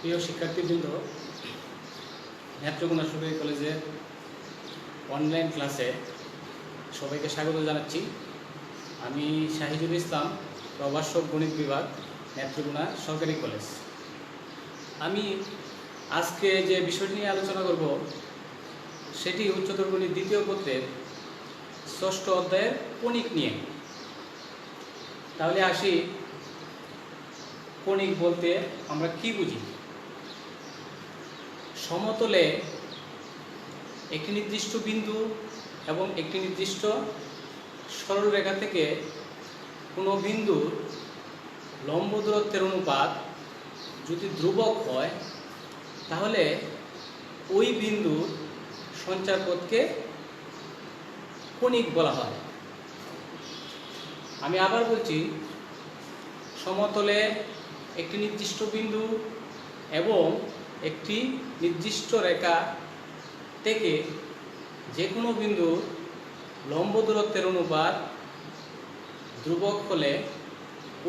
প্রিয় শিক্ষার্থীবৃন্দ, নেত্রকোনা সরকারি কলেজের অনলাইন ক্লাসে সবাইকে স্বাগত জানাচ্ছি। আমি শাহিদুল ইসলাম, প্রভাষক গণিত বিভাগ, নেত্রকোনা সরকারি কলেজ। আমি আজকে যে বিষয়টি নিয়ে আলোচনা করব সেটি উচ্চতর গণিত দ্বিতীয় পত্রের ৬ষ্ঠ অধ্যায়ের কণিক নিয়ে। তাহলে আসি, কণিক বলতে আমরা কি বুঝি? সমতলে একটি নির্দিষ্ট বিন্দু এবং একটি নির্দিষ্ট সরলরেখা থেকে কোনো বিন্দুর লম্ব দূরত্বের অনুপাত যদি ধ্রুবক হয়, তাহলে ওই বিন্দুর সঞ্চারপথকে কণিক বলা হয়। আমি আবার বলছি, সমতলে একটি নির্দিষ্ট বিন্দু এবং একটি নির্দিষ্ট রেখা থেকে যে কোনো বিন্দুর লম্ব দূরত্বের অনুপাত ধ্রুবক হলে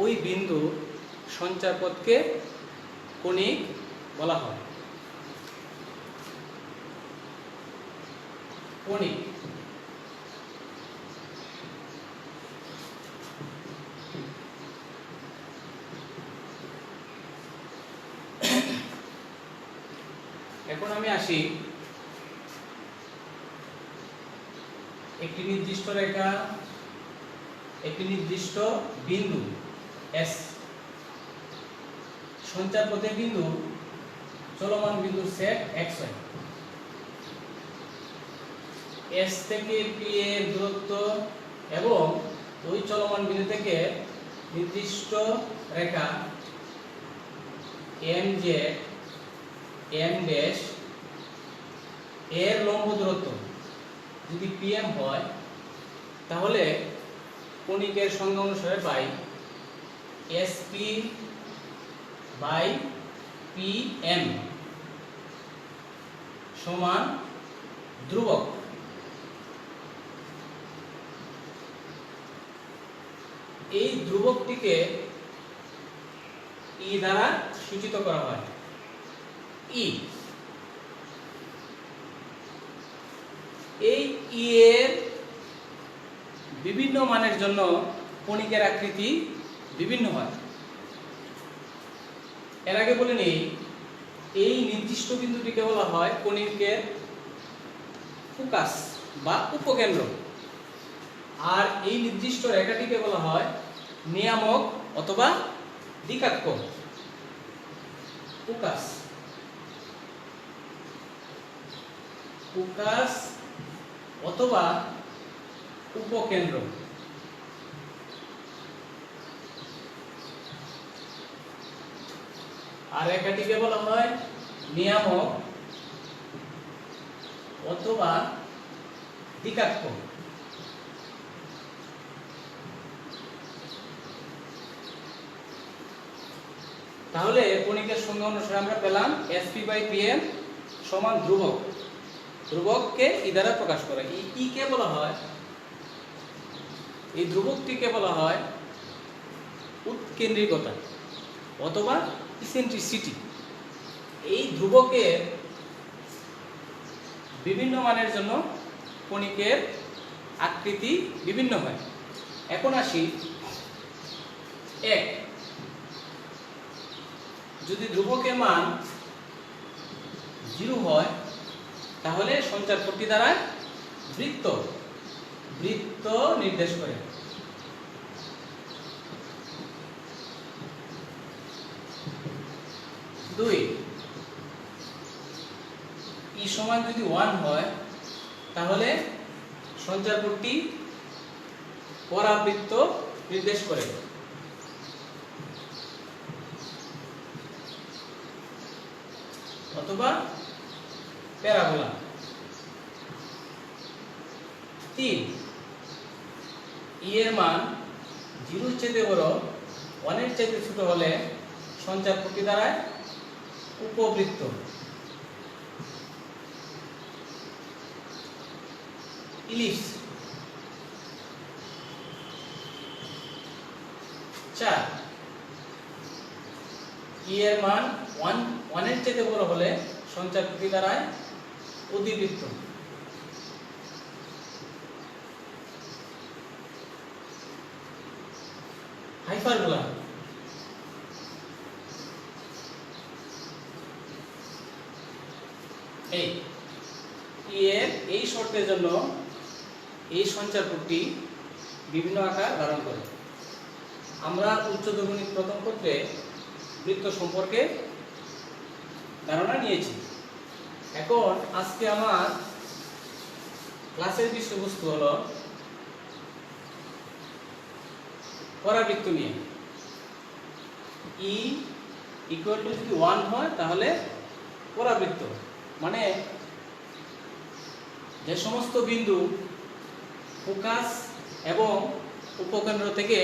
ওই বিন্দুর সঞ্চারপথকে কণিক বলা হয়। কণিক এখন আমি আসি, একটি নির্দিষ্ট রেখা, একটি নির্দিষ্ট বিন্দু এস, সঞ্চারপথের বিন্দু, চলমান বিন্দুর সেট এক্স ওয়াই। এস থেকে পি এর দূরত্ব এবং ওই চলমান বিন্দু থেকে নির্দিষ্ট রেখা এম জেড এম ড্যাশ এর লম্ব দূরত্ব যদি পিএম হয়, তাহলে কণিকের সংজ্ঞা অনুসারে পাই এসপি বাই পিএম সমান ধ্রুবক। এই ধ্রুবকটিকে ই দ্বারা সূচিত করা হয়। ই, এই ই এর বিভিন্ন মানের জন্য কণিকের আকৃতি বিভিন্ন হয়। এর আগে বলে নেই, এই নির্দিষ্ট বিন্দুটিকে বলা হয় কণিকের ফোকাস বা উপকেন্দ্র, আর এই নির্দিষ্ট রেখাটিকে বলা হয় নিয়ামক অথবা দ্বিকাক্ষ। ফোকাস, ফোকাস অথবা উপকেন্দ্র। আর রেখাটিকে বলা হয় নিয়ামক অথবা দ্বিকাক্ষ। তাহলে কণিকের সংজ্ঞা অনুসারে আমরা পেলাম এসপি বাই পিএম সমান ধ্রুবক। ধ্রুবককে ই দ্বারা প্রকাশ করে। ই কে বলা হয়, এই ধ্রুবকটিকে বলা হয় উৎকেন্দ্রিকতা অথবা ইসেন্ট্রিসিটি। এই ধ্রুবকের বিভিন্ন মানের জন্য কণিকের আকৃতি বিভিন্ন হয়। এখন আসি, এক, যদি ধ্রুবকের মান 0 হয়, তাহলে সঞ্চারপথটি দ্বারা বৃত্ত বৃত্ত নির্দেশ করে। দুই, ই সমান যদি 1 হয়, তাহলে সঞ্চারপথটি পরাবৃত্ত নির্দেশ করে। অথবা প্যারাবোলা। 3, ই এর মান 0 চেয়ে বড়, 1 এর চেয়ে ছোট হলে সঞ্চারপথটি দ্বারা উপবৃত্ত। ইলিপস। 4, ই এর মান 1 এর চেয়ে বড় হলে সঞ্চারপথটি দাঁড়ায় অধিবৃত্ত। হাইপারবোলা এই শর্তের জন্য এই সঞ্চারপথটি বিভিন্ন আকার ধারণ করে। আমরা উচ্চতর গণিত প্রথম পত্রে বৃত্ত সম্পর্কে ধারণা নিয়েছি। এখন আজকে আমার ক্লাসের বিষয়বস্তু হলো পরাবৃত্ত নিয়ে। ই ইকুয়াল টু যদি 1 হয় তাহলে পরাবৃত্ত, মানে যে সমস্ত বিন্দু ফোকাস এবং উপকেন্দ্র থেকে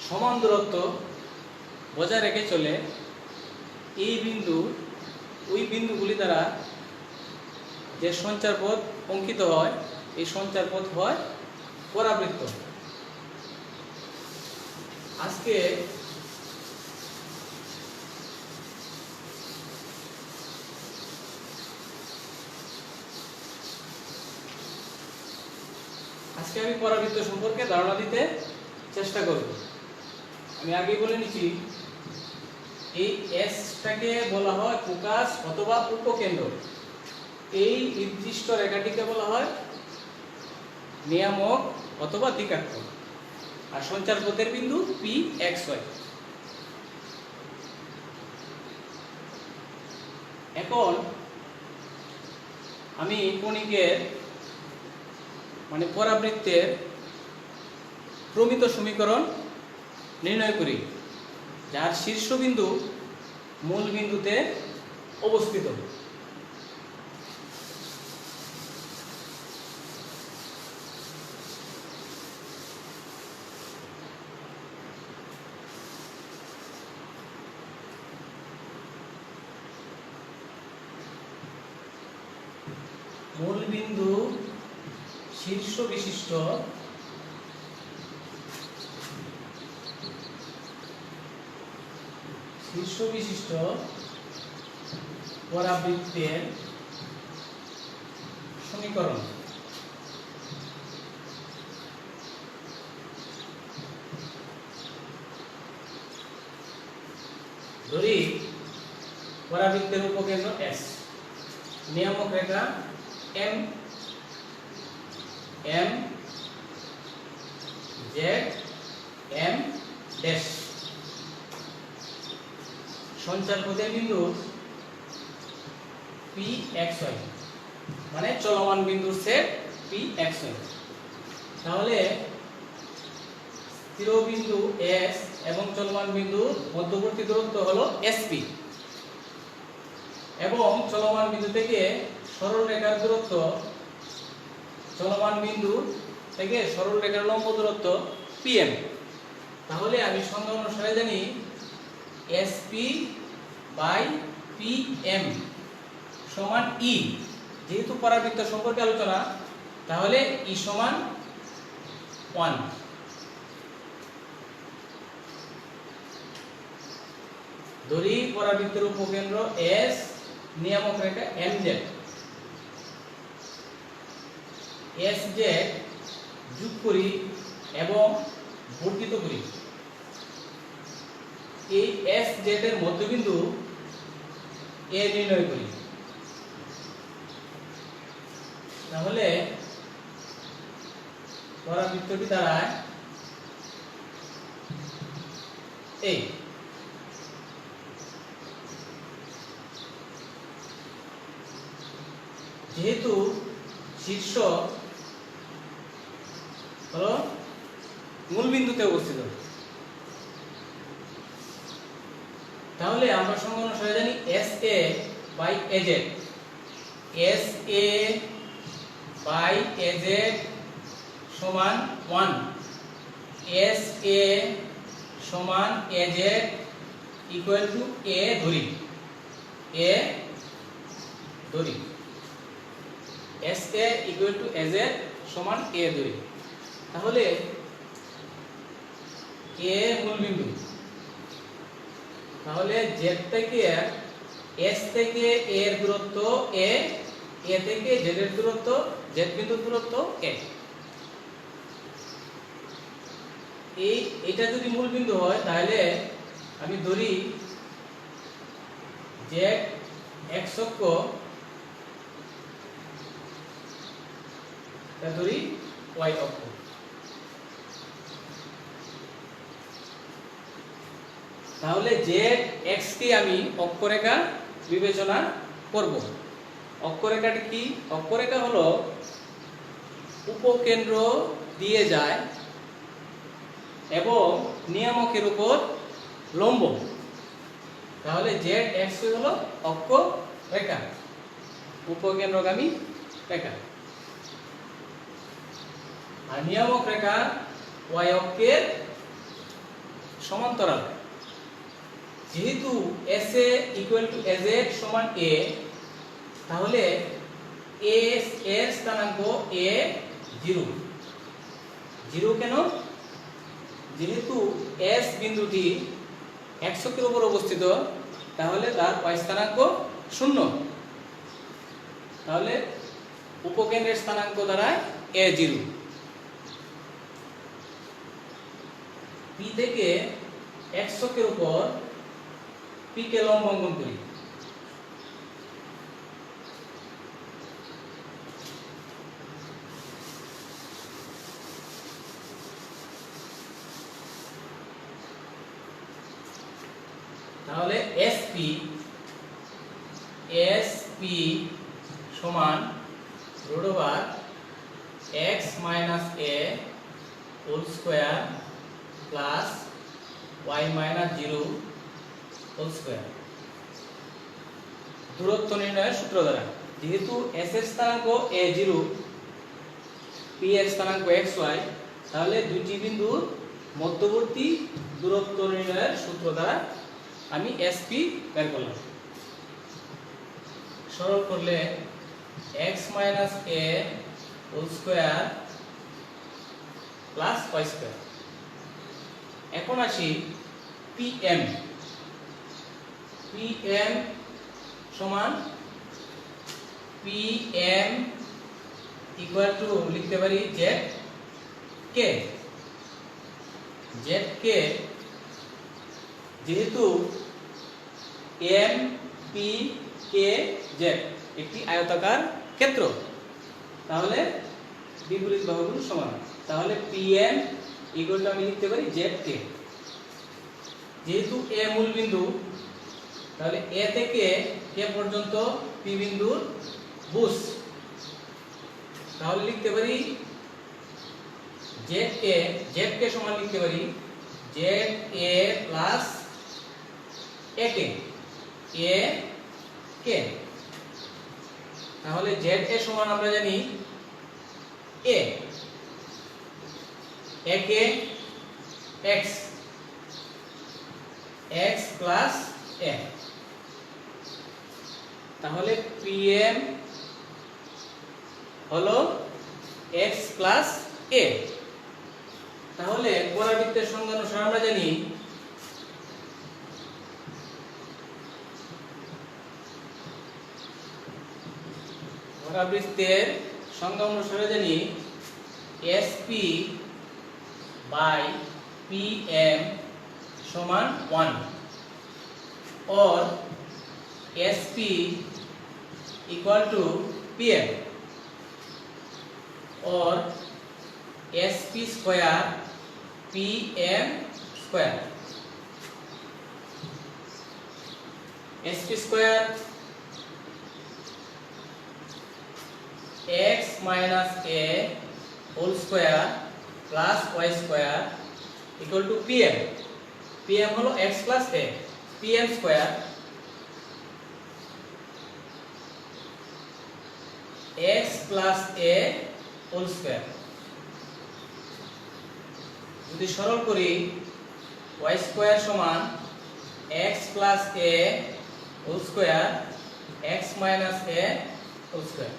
সমান দূরত্ব বজায় রেখে চলে, এই বিন্দু ওই বিন্দুগুলি দ্বারা যে সঞ্চারপথ অঙ্কিত হয়, এই সঞ্চারপথ হয় পরাবৃত্ত। আজকে আমি পরাবৃত্ত সম্পর্কে ধারণা দিতে চেষ্টা করব। আমি আগেই বলে নিচ্ছি, এই এসটাকে বলা হয় ফোকাস অথবা উপকেন্দ্র। এই নির্দিষ্ট রেখাটিকে বলা হয় নিয়ামক অথবা দিকাক্ষ, আর সঞ্চারপথের বিন্দু পি এক্স ওয়াই। এখন আমি কণিকের মানে পরাবৃত্তের প্রমিত সমীকরণ নির্ণয় করি, যার শীর্ষবিন্দু মূল বিন্দুতে অবস্থিত। মূল বিন্দু শীর্ষ বিশিষ্ট পরাবৃত্তের সমীকরণ। ধরি পরাবৃত্তের উপকেন্দ্র এস, নিয়ামক রেখা M M Z M dash, সঞ্চারপথের বিন্দু পি এক্স ওয়াই, মানে চলমান বিন্দুর সেট পি এক্স ওয়াই। তাহলে স্থির বিন্দু এস এবং চলমান বিন্দুর মধ্যবর্তী দূরত্ব হলো এসপি, এবং চলমান বিন্দু থেকে সরল রেখার দূরত্ব, চলমান বিন্দু থেকে সরল রেখার লম্ব দূরত্ব পিএম। তাহলে আমি সংজ্ঞা অনুসারে জানি এসপি বাই পিএম সমান ই। যেহেতু পরাবৃত্ত সম্পর্কে আলোচনা, তাহলে ই সমান 1। ধরি পরাবৃত্তের উপকেন্দ্র এস, নিয়ামক রেখা এম জেড। এস জেড যোগ করি এবং বর্ধিত করি। এই এস জেড এর মধ্যবিন্দু এ নির্ণয় করি। তাহলে পরাবৃত্তটি দাঁড়ায় এই। যেহেতু শীর্ষ হলো মূল বিন্দুতে অবস্থিত, তাহলে আমরা সংজ্ঞা অনুসারে জানি S A by AZ, S A by AZ সমান 1, এস এ সমান এজেড ইকুয়াল টু এ ধরি, এ ধরি, S A equal to AZ সমান এ ধরি। তাহলে এ মূল বিন্দু, তাহলে z থেকে s থেকে a এর দূরত্ব a, a থেকে z এর দূরত্ব, z বিন্দুর দূরত্ব a। এটা যদি মূল বিন্দু হয় তাহলে আমি ধরি z x অক্ষ, ধরি y অক্ষ। তাহলে z x কে আমি অক্ষরেখা বিবেচনা করব। অক্ষরেখাটি কি? অক্ষরেখা হলো উপকেন্দ্র দিয়ে যায় এবং নিয়ামকের উপর লম্ব। তাহলে z x হলো অক্ষরেখা, উপকেন্দ্রগামী রেখা। আর নিয়ামক রেখা y অক্ষের সমান্তরাল। যেহেতু SA ইকুয়াল টু AZ সমান A, তাহলে এর স্থানাঙ্ক A 0। 0 কেন? যেহেতু S বিন্দুটি x অক্ষের উপর অবস্থিত, তাহলে তার y স্থানাঙ্ক 0। তাহলে উপকেন্দ্রের স্থানাঙ্ক দাঁড়ায় A 0। P থেকে x অক্ষের উপর P কে লম্ব অঙ্কন করি। তাহলে SP সমান root over x minus a whole square plus y minus 0 whole square. দূরত্ব নির্ণয়ের সূত্র দ্বারা, যেহেতু s এর স্থানাঙ্ক a0, p এর স্থানাঙ্ক xy, তাহলে দুইটি বিন্দুর মধ্যবর্তী দূরত্ব নির্ণয়ের সূত্র দ্বারা আমি SP বের করলাম। সরল করলে x minus a whole square plus y square. এখন আসি PM সমান PM ইকুয়াল টু লিখতে পারি ZK। যেহেতু MPKZ একটি আয়তাকার ক্ষেত্র, তাহলে বিপরীত বাহুগুলো সমান। তাহলে PM ইকুয়াল টু আমি লিখতে পারি ZK। যেহেতু A মূল বিন্দু, তাহলে A থেকে K পর্যন্ত P বিন্দুর ভুজ। তাহলে লিখতে পারি ZK সমান লিখতে পারি ZA প্লাস AK। তাহলে ZA সমান আমরা জানি A, AK x plus A। তাহলে PM হলো x প্লাস A। তাহলে পরাবৃত্তের সংজ্ঞা অনুসারে আমরা জানি পরাবৃত্তের সংজ্ঞা অনুসারে জানি SP বাই PM সমান 1 और SP इक्वल टू PM और SP square PM square. SP square x minus a whole square plus y square equal to PM। PM হলো x plus a, PM square x plus a whole square. যদি সরল করি y square সমান x plus a whole square x minus a whole square.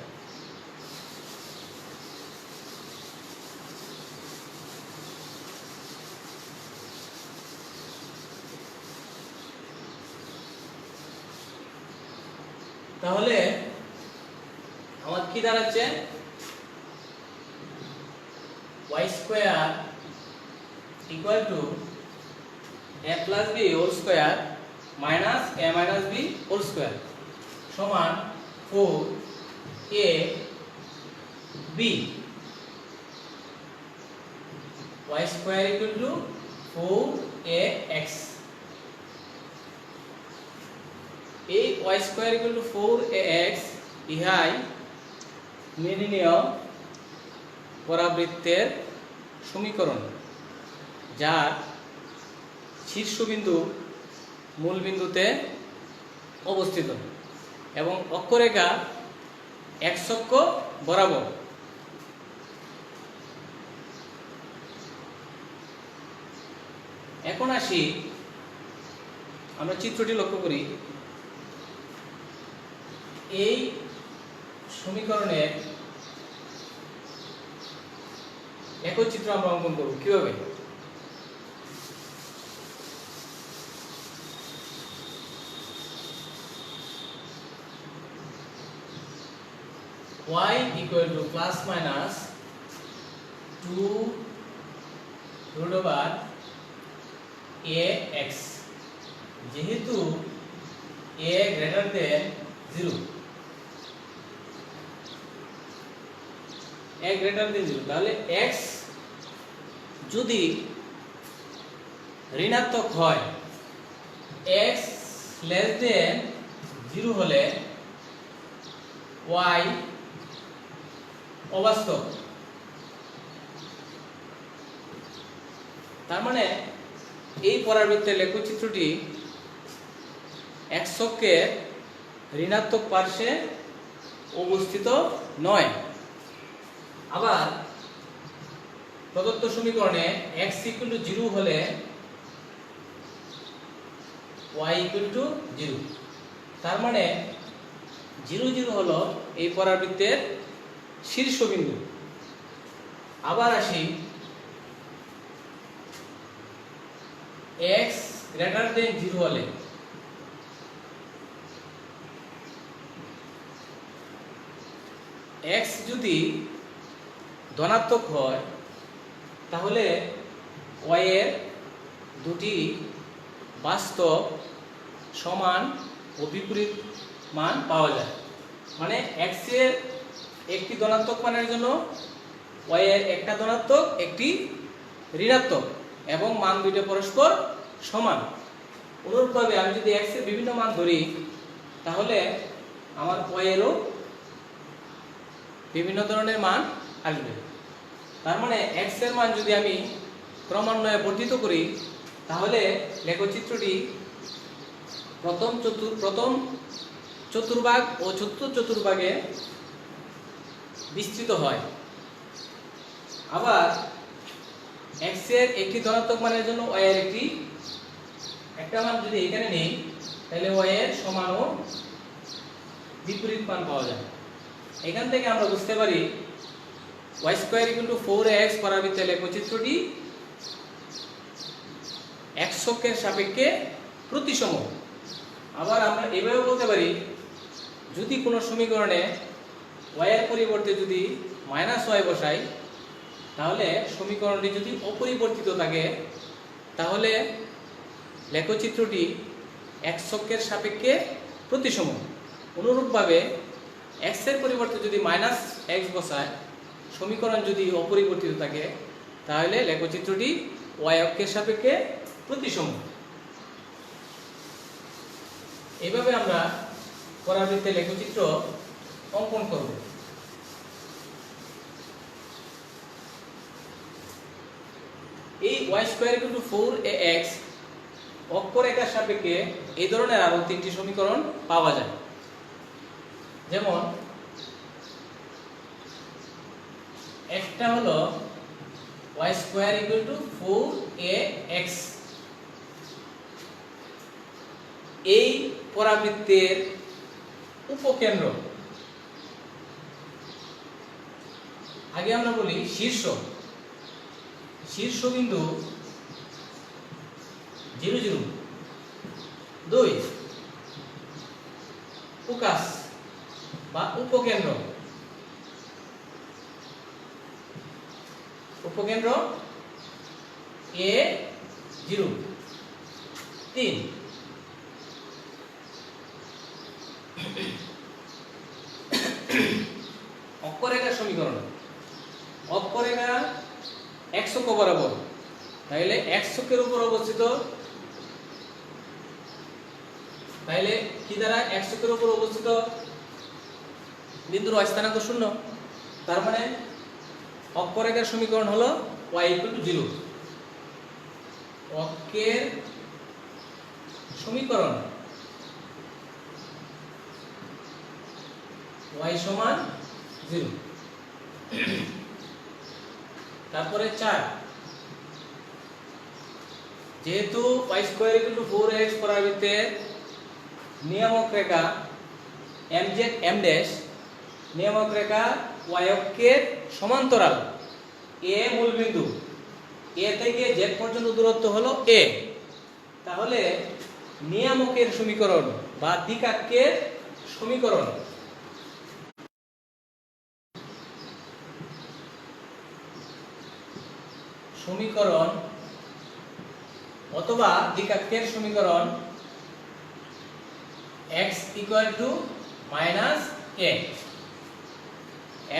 তাহলে আমার কি দাঁড়াচ্ছে y square equal to a plus b whole square minus a minus b whole square সমান 4a b y square equal two 4ax এই y square equal two 4ax ইহাই নির্ণেয় পরাবৃত্তের সমীকরণ যার শীর্ষবিন্দু মূল বিন্দুতে অবস্থিত এবং অক্ষরেখা x অক্ষ বরাবর। এখন আসি আমরা চিত্রটি লক্ষ্য করি। এই সমীকরণের একই চিত্র আমরা অঙ্কন করব কিভাবে? y equal to plus minus 2 root over ax যেহেতু a greater than 0 a greater than 0 তাহলে x যদি ঋণাত্মক হয় x less than 0 হলে y অবাস্তব। তার মানে এই পরাবৃত্তের লেখচিত্রটি x অক্ষের ঋণাত্মক পার্শ্বে অবস্থিত নয়। আবার প্রদত্ত সমীকরণে x equal to 0 হলে y equal to 0, তার মানে 0 0 হলো এই পরাবৃত্তের শীর্ষবিন্দু। আবার আসি x greater than 0 হলে x যদি ধনাত্মক হয় তাহলে y এর দুটি বাস্তব সমান ও বিপরীত মান পাওয়া যায়। মানে x এর একটি ধনাত্মক মানের জন্য y এর একটা ধনাত্মক একটি ঋণাত্মক এবং মান দুইটা পরস্পর সমান। অনুরূপভাবে আমি যদি x এর বিভিন্ন মান ধরি তাহলে আমার y এরও বিভিন্ন ধরনের মান আসবে। তার মানে x এর মান যদি আমি ক্রমান্বয়ে বর্ধিত করি তাহলে লেখচিত্রটি প্রথম চতুর্ভাগ ও চতুর্থ চতুর্ভাগে বিস্তৃত হয়। আবার x এর একটি ধনাত্মক মানের জন্য y এর একটা মান যদি এখানে নেই তাহলে y এর সমান ও বিপরীত মান পাওয়া যায়। এখান থেকে আমরা বুঝতে পারি y square equal two 4ax পরাবৃত্তের লেখচিত্রটি x অক্ষের সাপেক্ষে প্রতিসম। আবার আমরা এভাবে বলতে পারি যদি কোনো সমীকরণে y এর পরিবর্তে যদি -y বসাই তাহলে সমীকরণটি যদি অপরিবর্তিত থাকে তাহলে লেখচিত্রটি x অক্ষের সাপেক্ষে প্রতিসম। অনুরূপভাবে x এর পরিবর্তে যদি -x বসায় সমীকরণ যদি অপরিবর্তিত থাকে তাহলে লেখচিত্রটি y অক্ষের সাপেক্ষে প্রতিসম। এইভাবে আমরা পরাবৃত্তের লেখচিত্র অঙ্কন করব। এই y square equal two 4ax অক্ষরেখার সাপেক্ষে এই ধরনের আরো তিনটি সমীকরণ পাওয়া যায়। যেমন একটা হলো y square equal two 4ax এই পরাবৃত্তের উপকেন্দ্র। আগে আমরা বলি শীর্ষবিন্দু 0 0 2 ফোকাস বা উপকেন্দ্র, উপকেন্দ্র A0 3 অক্ষরেখার সমীকরণ, অক্ষরেখা x অক্ষ বরাবর, তাহলে x অক্ষের উপর অবস্থিত, তাহলে কি দ্বারা x অক্ষের উপর অবস্থিত বিন্দুর স্থানাঙ্ক 0, তার মানে অক্ষরেখার সমীকরণ হলো y = 0। অক্ষের সমীকরণ y = 0। তারপরে 4, যেহেতু y² = 4x পরাবৃত্তের নিয়ামক রেখা mz m', নিয়ামক রেখা y অক্ষের সমান্তরাল, a মূলবিন্দু, a থেকে z পর্যন্ত দূরত্ব হলো a, তাহলে নিয়ামকের সমীকরণ বা দিকাক্ষের সমীকরণ অথবা দিকাক্ষের সমীকরণ x = -a,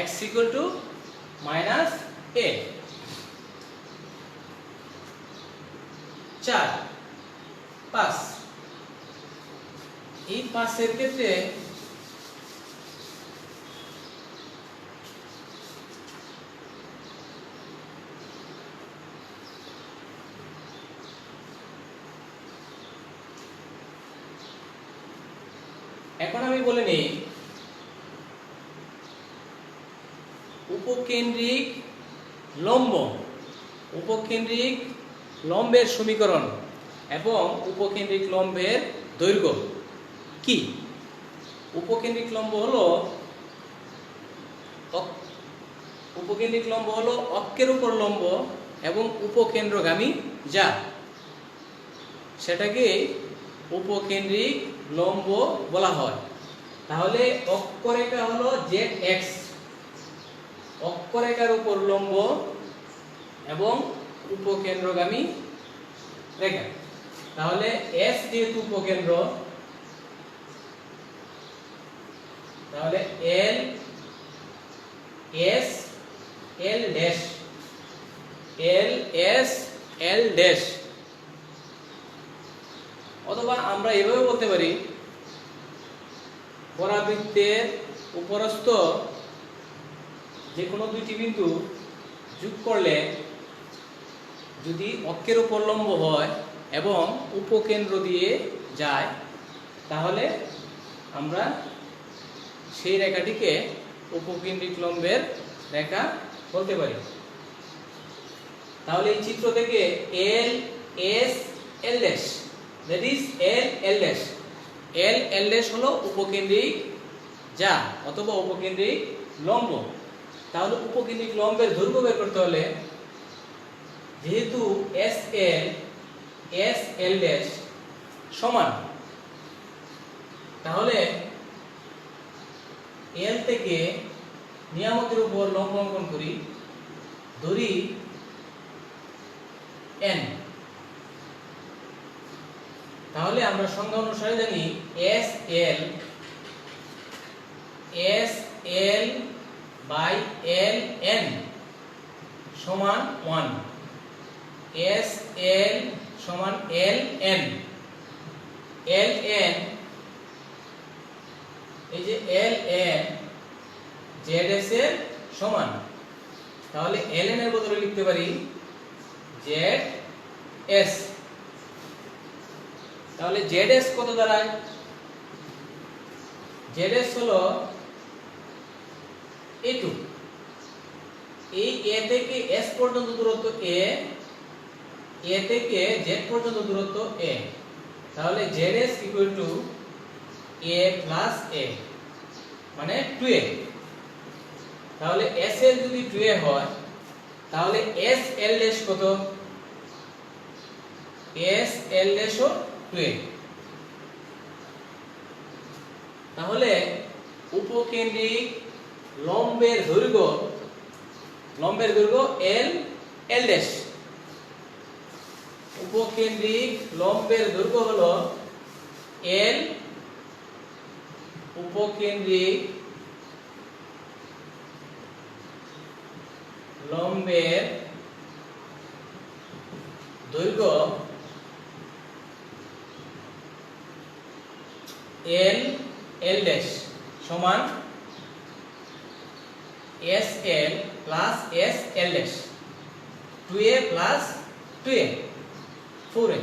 x = -a। 4 5, এই 5 এর ক্ষেত্রে এখন আমি বলে নিই উপকেন্দ্রিক লম্ব, উপকেন্দ্রিক লম্বের সমীকরণ এবং উপকেন্দ্রিক লম্বের দৈর্ঘ্য কি। উপকেন্দ্রিক লম্ব হলো অক্ষের উপর লম্ব এবং উপকেন্দ্রগামী যা, সেটাকে উপকেন্দ্রিক লম্ব বলা হয়। তাহলে অক্ষরেখা হলো zx, অক্ষরেখার উপর লম্ব এবং উপকেন্দ্রগামী রেখা। তাহলে s যেহেতু উপকেন্দ্র, তাহলে l s l dash, l s l dash, অথবা আমরা এভাবে বলতে পারি পরাবৃত্তের উপরস্থ যে কোনো দুইটি বিন্দু যোগ করলে যদি অক্ষের উপর লম্ব হয় এবং উপকেন্দ্র দিয়ে যায়, তাহলে আমরা সেই রেখাটিকে উপকেন্দ্রিক লম্বের রেখা বলতে পারি। তাহলে এই চিত্র থেকে l s l dash, that is l l dash, l l dash হলো উপকেন্দ্রিক যা অথবা উপকেন্দ্রিক লম্ব। তাহলে উপকেন্দ্রিক লম্বের দৈর্ঘ্য বের করতে হলে যেহেতু s l ড্যাশ সমান, তাহলে l থেকে নিয়ামকের উপর লম্ব অঙ্কন করি, ধরি n, তাহলে আমরা সংজ্ঞা অনুসারে জানি s l by l n সমান 1, s l সমান l n, l n এই যে l n zs এর সমান। তাহলে l n এর বদলে লিখতে পারি zs। তাহলে zs কত দাঁড়ায়? zs হলো a2, এই a থেকে s পর্যন্ত দূরত্ব a থেকে z পর্যন্ত দূরত্ব a, তাহলে zs = a plus a মানে 2a। তাহলে sl যদি 2a হয়, তাহলে sl ড্যাশ কত? sl dash O 2a। তাহলে উপকেন্দ্রিক লম্বের দৈর্ঘ্য এল এল ড্যাশ। উপকেন্দ্রিক লম্বের দৈর্ঘ্য হলো এল, উপকেন্দ্রিক লম্বের দৈর্ঘ্য এল এল ড্যাশ সমান S L plus S L dash, 2a plus 2a 4a।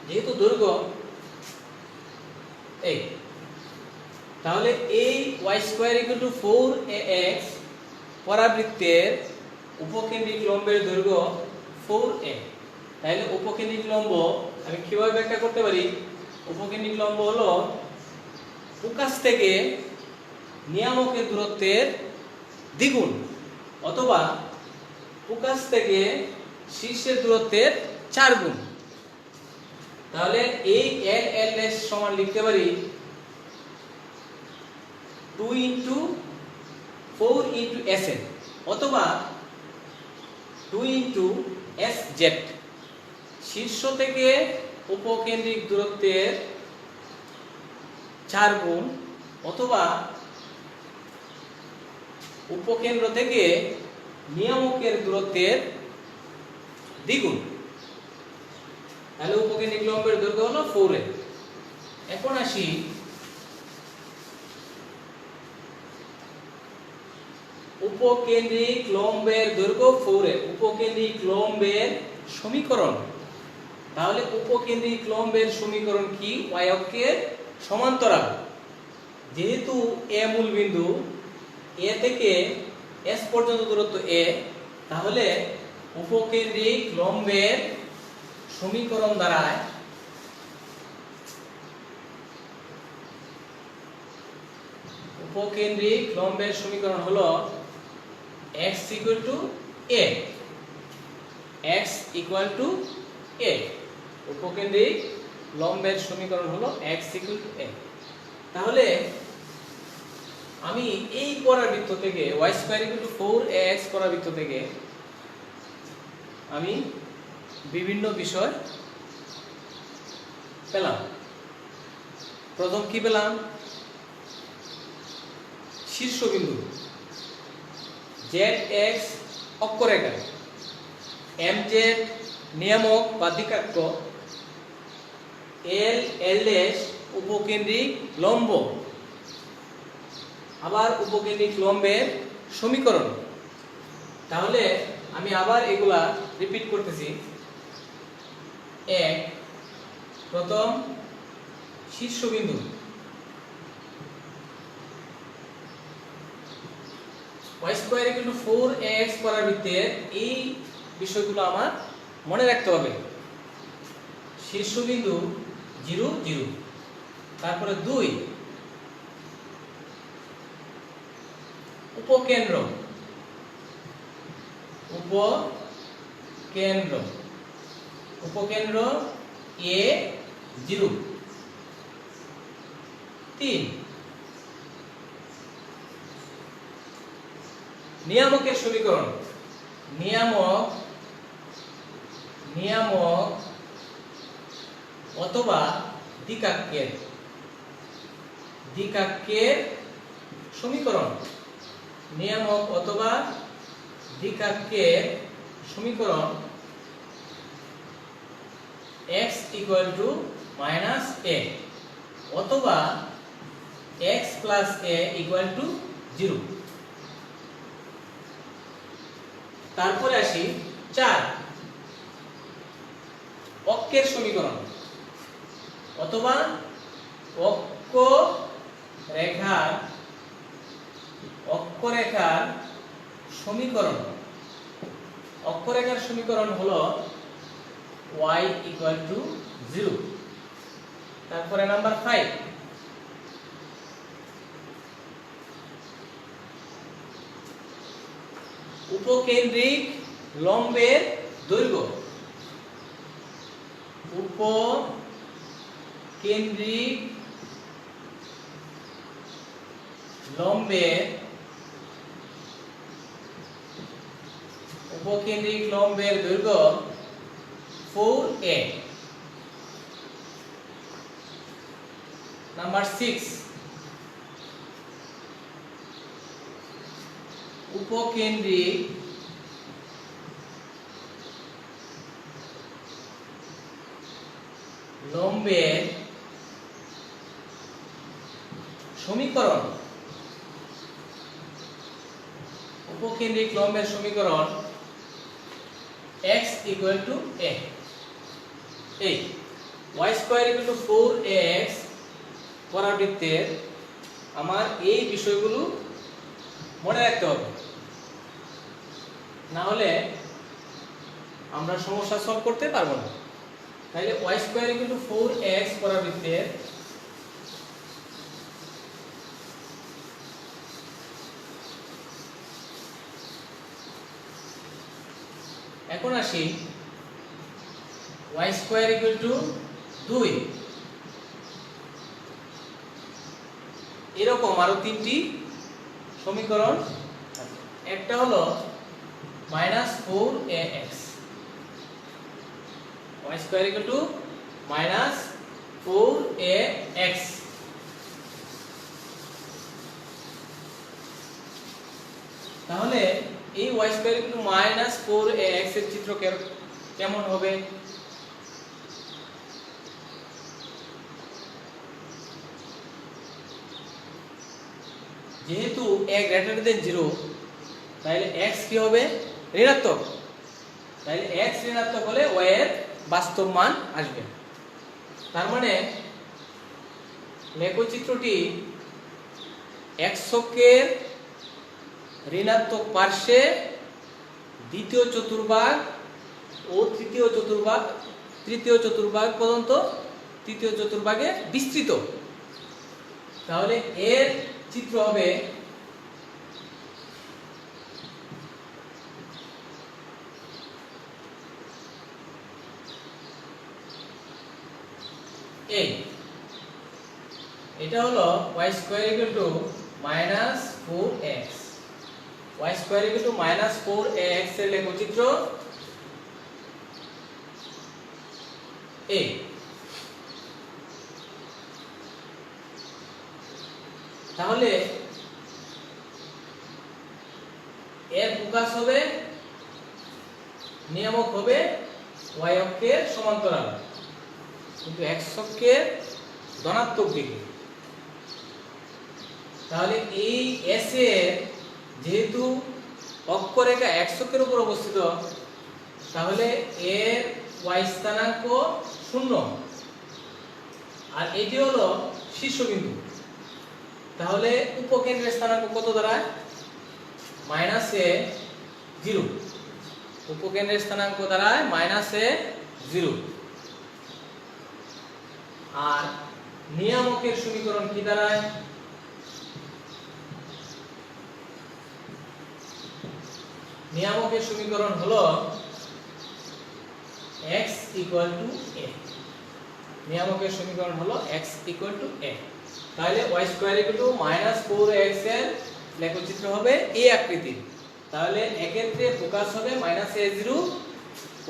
যেহেতু দৈর্ঘ্য এই, তাহলে এই y square equal two 4ax পরাবৃত্তের উপকেন্দ্রিক লম্বের দৈর্ঘ্য 4a। তাহলে উপকেন্দ্রিক লম্ব আমি কিভাবে ব্যাখ্যা করতে পারি? উপকেন্দ্রিক লম্ব হলো ফোকাস থেকে নিয়ামকের দূরত্বের দ্বিগুণ অথবা ফোকাস থেকে শীর্ষের দূরত্বের 4 গুণ। তাহলে এই এল এল ড্যাশ সমান লিখতে পারি 2 ইনটু 4 ইনটু sn অথবা 2 ইনটু sz, শীর্ষ থেকে উপকেন্দ্রিক দূরত্বের 4 গুণ অথবা উপকেন্দ্র থেকে নিয়ামকের দূরত্বের দ্বিগুণ। তাহলে উপকেন্দ্রিক লম্বের দৈর্ঘ্য হলো 4a। এখন আসি উপকেন্দ্রিক লম্বের দৈর্ঘ্য 4a, উপকেন্দ্রিক লম্বের সমীকরণ। তাহলে উপকেন্দ্রিক লম্বের সমীকরণ কি? y অক্ষের সমান্তরাল। যেহেতু a মূল বিন্দু, a থেকে s পর্যন্ত দূরত্ব a, তাহলে উপকেন্দ্রিক লম্বের সমীকরণ দাঁড়ায় উপকেন্দ্রিক লম্বের সমীকরণ হলো x equal to a, x equal to a। উপকেন্দ্রিক লম্বের সমীকরণ হলো x equal to a। তাহলে আমি এই পরাবৃত্ত থেকে y square equal two 4ax পরাবৃত্ত থেকে আমি বিভিন্ন বিষয় পেলাম। প্রথম কি পেলাম? শীর্ষবিন্দু zx অক্ষরেখা, mz নিয়ামক বা দিকাক্ষ, l l ড্যাশ উপকেন্দ্রিক লম্ব, আবার উপকেন্দ্রিক লম্বের সমীকরণ। তাহলে আমি আবার এগুলা রিপিট করতেছি। এক, প্রথম শীর্ষবিন্দু y square equal two 4ax পরাবৃত্তের এই বিষয়গুলো আমার মনে রাখতে হবে। শীর্ষবিন্দু 0 0, তারপরে 2 উপকেন্দ্র a 0, 3 নিয়ামকের সমীকরণ, নিয়ামক অথবা দিকাক্যের সমীকরণ, নিয়ামক অথবা দিকাক্যের সমীকরণ x equal to minus a অথবা x plus a equal to 0। তারপরে আসি 4 অক্ষের সমীকরণ অথবা অক্ষরেখার সমীকরণ। অক্ষরেখার সমীকরণ হলো y equal to 0। তারপরে নাম্বার 5 উপকেন্দ্রিক লম্বের দৈর্ঘ্য, উপকেন্দ্রিক লম্বের উপকেন্দ্রিক লম্বের দৈর্ঘ্য 4a। নাম্বার 6, উপকেন্দ্রিক লম্বের সমীকরণ। উপকেন্দ্রিক লম্বের সমীকরণ x equal to a, y square equal to 4ax পরাবৃত্তের আমার এই বিষয়গুলো মনে রাখতে হবে, না হলে আমরা সমস্যা সলভ করতে পারবো না। তাহলে y square equal to 4x পরাবৃত্তের এখন আসি y square equal to 2। এরকম আরো তিনটি সমীকরণ আছে। একটা হলো -4ax, y square equal to -4ax। তাহলে এই y square equal to -4ax এর চিত্র কেমন হবে? যেহেতু a greater than 0, তাহলে x কি হবে? ঋণাত্মক। তাহলে x ঋণাত্মক হলে y এর বাস্তব মান আসবে। তার মানে লেখচিত্রটি x অক্ষের ঋণাত্মক পার্শ্বে দ্বিতীয় চতুর্ভাগ ও তৃতীয় চতুর্ভাগ পর্যন্ত তৃতীয় চতুর্ভাগে বিস্তৃত। তাহলে এর চিত্র হবে এই, এটা হলো y square equal to -4x, y square equal to -4ax এর লেখচিত্র এই। তাহলে এর ফোকাস হবে, নিয়ামক হবে y অক্ষের সমান্তরাল, কিন্তু x অক্ষের ধনাত্মক দিকে। তাহলে এই S এর যেহেতু অক্ষরেখা x অক্ষের উপর অবস্থিত, তাহলে এর y স্থানাঙ্ক 0, আর এটি হলো শীর্ষবিন্দু। তাহলে উপকেন্দ্রের স্থানাঙ্ক কত দাঁড়ায়? -a0। উপকেন্দ্রের স্থানাঙ্ক দাঁড়ায় -a0। আর নিয়ামকের সমীকরণ কি দাঁড়ায়? নিয়ামকের সমীকরণ হলো x equal to a। নিয়ামকের সমীকরণ হলো x equal to a। তাহলে y square equal to -4x এর লেখচিত্র হবে এই আকৃতির। তাহলে এক্ষেত্রে ফোকাস হবে -a0,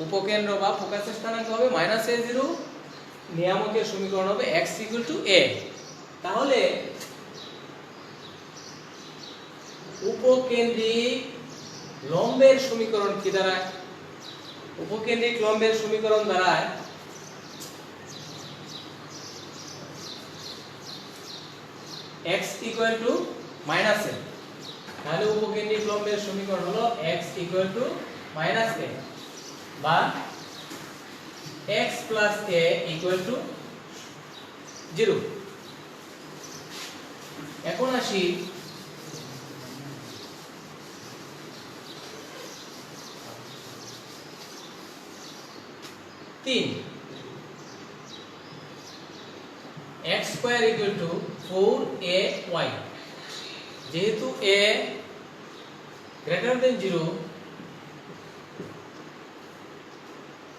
উপকেন্দ্র বা ফোকাসের স্থানাঙ্ক হবে -a0, নিয়ামকের সমীকরণ হবে x equal to a। তাহলে উপকেন্দ্রিক লম্বের সমীকরণ কি দাঁড়ায়? উপকেন্দ্রিক লম্বের সমীকরণ দাঁড়ায় x equal to -a। তাহলে উপকেন্দ্রিক লম্বের সমীকরণ হলো x equal to -a বা x plus a equal to 0। এখন আসি x square equal to 4ay। যেহেতু a greater than 0,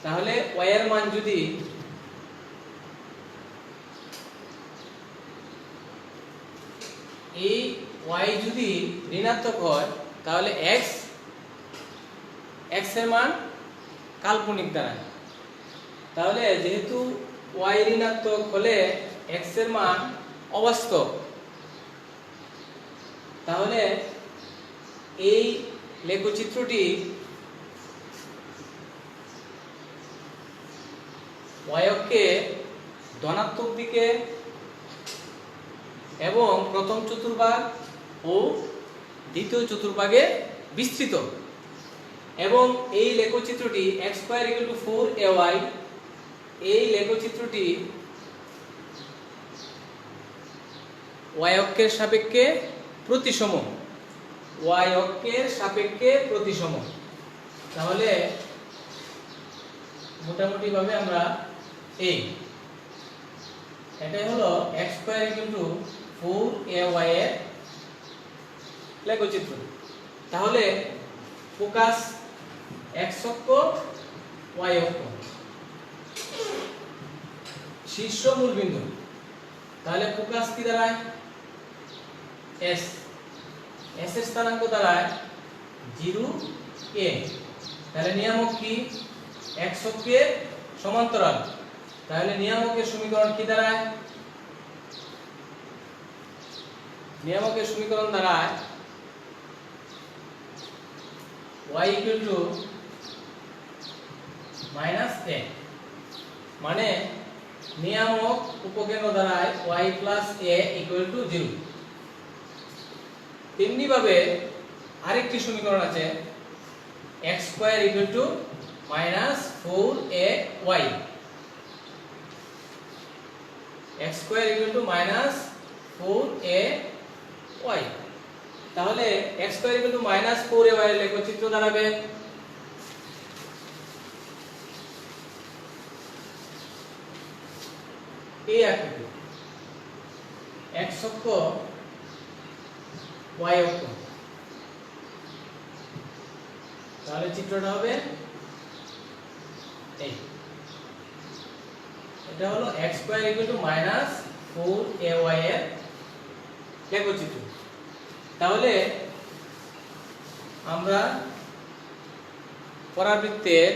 তাহলে y এর মান যদি এই y যদি ঋণাত্মক হয় তাহলে x এর মান কাল্পনিক দাঁড়ায়। তাহলে যেহেতু y ঋণাত্মক হলে x এর মান অবাস্তব, তাহলে এই লেখচিত্রটি y অক্ষে ধনাত্মক দিকে এবং প্রথম চতুর্ভাগ ও দ্বিতীয় চতুর্ভাগে বিস্তৃত, এবং এই লেখচিত্রটি x square equal two 4ay, এই লেখচিত্রটি y অক্ষের সাপেক্ষে প্রতিসম, y অক্ষের সাপেক্ষে প্রতিসম। তাহলে মোটামুটি ভাবে আমরা এটাই হলো x square equal two 4ay এর লেখচিত্র। তাহলে ফোকাস x অক্ষ, y অক্ষ, শীর্ষ মূলবিন্দু, তাহলে ফোকাস কি দাঁড়ায় s, s এর স্থানাঙ্ক দাঁড়ায় 0a। তাহলে নিয়ামক কি x অক্ষের সমান্তরাল, তাহলে নিয়ামকের সমীকরণ কি দাঁড়ায়? নিয়ামকের সমীকরণ দাঁড়ায় y equal to minus a, মানে নিয়ামক উপকেন্দ্র দাঁড়ায় y plus a equal to 0। তেমনি ভাবে আরেকটি সমীকরণ আছে x square equal to minus 4ay, x square equal to minus 4ay। তাহলে x square equal to minus 4ay এর লেখচিত্র দাঁড়াবে এই আকৃতি, x অক্ষ y অক্ষ। তাহলে চিত্রটা হবে এই, এটা হলো x square equal to minus 4ay এর লেখচিত্র। তাহলে আমরা পরাবৃত্তের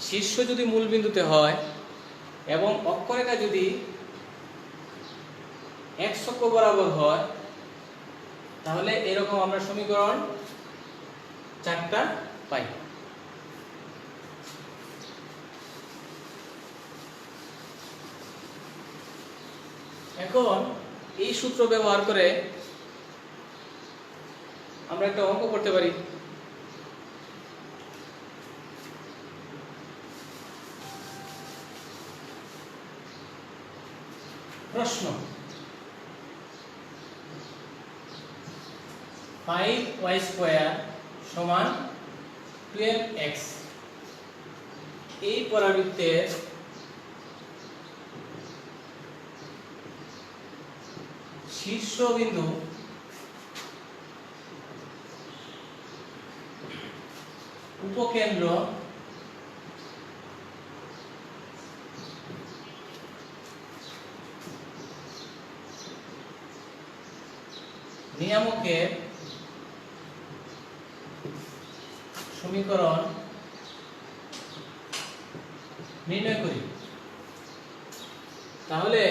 শীর্ষ যদি মূল বিন্দুতে হয় এবং অক্ষরেখা যদি x অক্ষ বরাবর হয়, তাহলে এরকম আমরা সমীকরণ 4টা পাই। এখন এই সূত্র ব্যবহার করে আমরা একটা অঙ্ক করতে পারি। প্রশ্ন 5y স্কয়ার সমান 12x, এই পরাবৃত্তের শীর্ষবিন্দু উপকেন্দ্র নিয়ামকের সমীকরণ নির্ণয় করি। তাহলে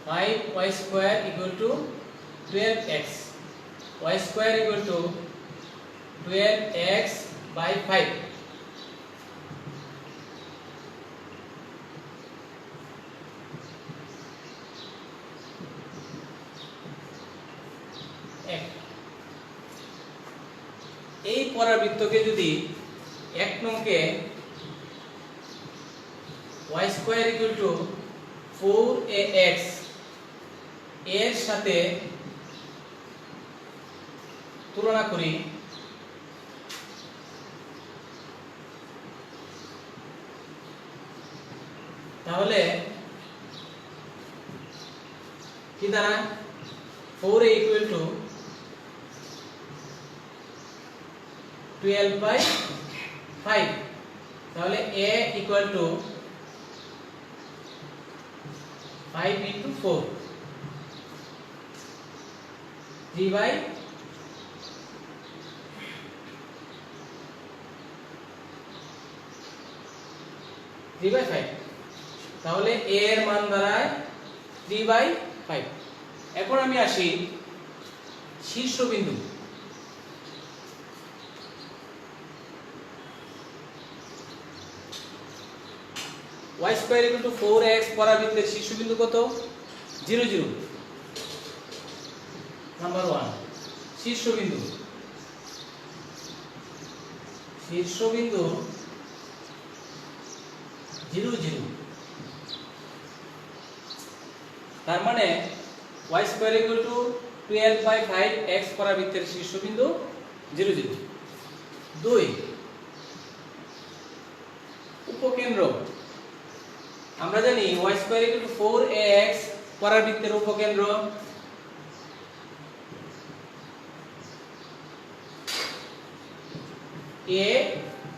5y square equal to 12x, y square equal to 12x by 5, এই পরাবৃত্তকে যদি এক নংকে y square equal to 4ax এর সাথে তুলনা করি, তাহলে কি দাঁড়ায় 4a equal to 12 by 5, তাহলে a equal to 5 into 4, 3/5 তাহলে a এর মান দাঁড়ায় 3/5। এখন আমি আসি শীর্ষবিন্দু। y square equal two 4x পরাবৃত্তের শীর্ষবিন্দু কত? 0 0। নাম্বার 1 শীর্ষবিন্দু 0 0। তার মানে y square equal two 12/5x পরাবৃত্তের শীর্ষবিন্দু 0 0। 2 উপকেন্দ্র। আমরা জানি y square equal two 4ax পরাবৃত্তের উপকেন্দ্র a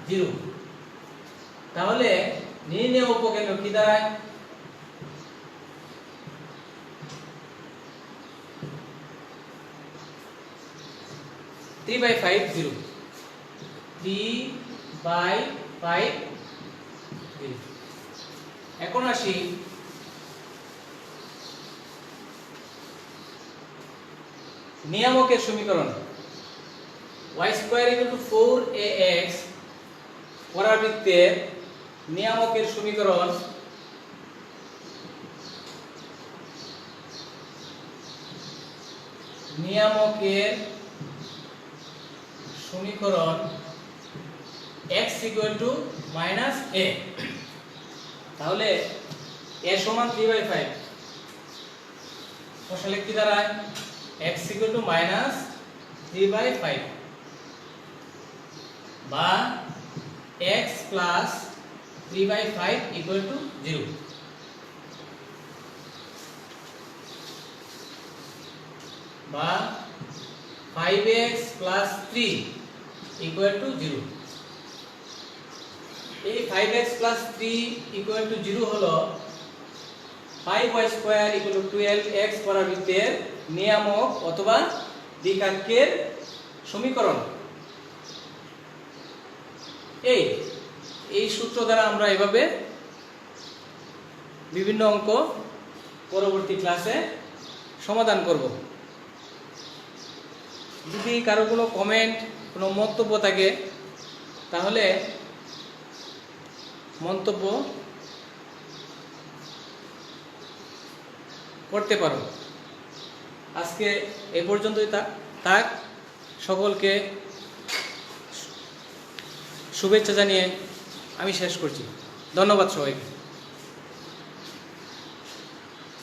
0। তাহলে নির্ণেয় উপকেন্দ্র কি দাঁড়ায়? Three by five 0 3/5 0। এখন আসি নিয়ামকের সমীকরণ। y square equal two 4ax পরাবৃত্তের নিয়ামকের সমীকরণ x equal to minus a। তাহলে a সমান 3/5 বসালে কি দাঁড়ায়? x ইকুয়াল টু মাইনাস 3/5 বা x প্লাস 3/5 ইকুয়াল টু 0। বা 5x প্লাস 3 ইকুয়াল টু 0। এই 5x প্লাস 3 ইকুয়াল টু 0 হলো 5y square equal two 12x পরাবৃত্তের নিয়ামক অথবা দ্বিঘাতের সমীকরণ। এই সূত্র দ্বারা আমরা এভাবে বিভিন্ন অঙ্ক পরবর্তী ক্লাসে সমাধান করব। যদি কারো কোনো কমেন্ট কোনো মন্তব্য থাকে তাহলে মন্তব্য করতে পারো। আজকে এ পর্যন্তই থাক। সকলকে শুভেচ্ছা জানিয়ে আমি শেষ করছি। ধন্যবাদ সবাইকে।